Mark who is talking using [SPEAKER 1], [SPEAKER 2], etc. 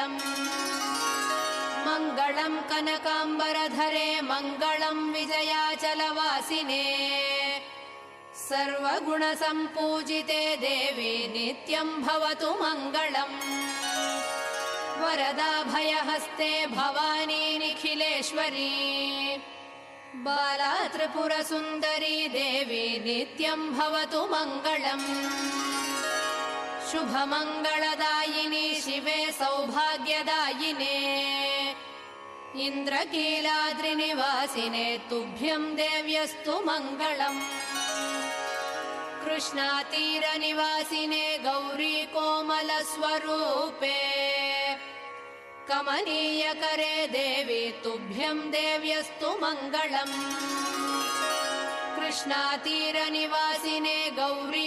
[SPEAKER 1] मङ्गलम् मङ्गलम् कनकाम्बरधरे मङ्गलम् विजयाचलवासिने सर्वगुणसम्पूजिते देवी नित्यम् भवतु मङ्गलम् वरदाभयहस्ते भवानी निखिलेश्वरी बाला त्रिपुरसुन्दरी देवी नित्यम् भवतु मङ्गलम् शुभमङ्गलदायिनी शिवे सौभाग्यदायिने इन्द्रकीलाद्रिनिवासिने तुभ्यम् देव्यस्तु मङ्गलम् कृष्णातीरनिवासिने गौरी कोमलस्वरूपे कमनीयकरे देवी तुभ्यम् देव्यस्तु मङ्गलम् कृष्णातीरनिवासिने गौरी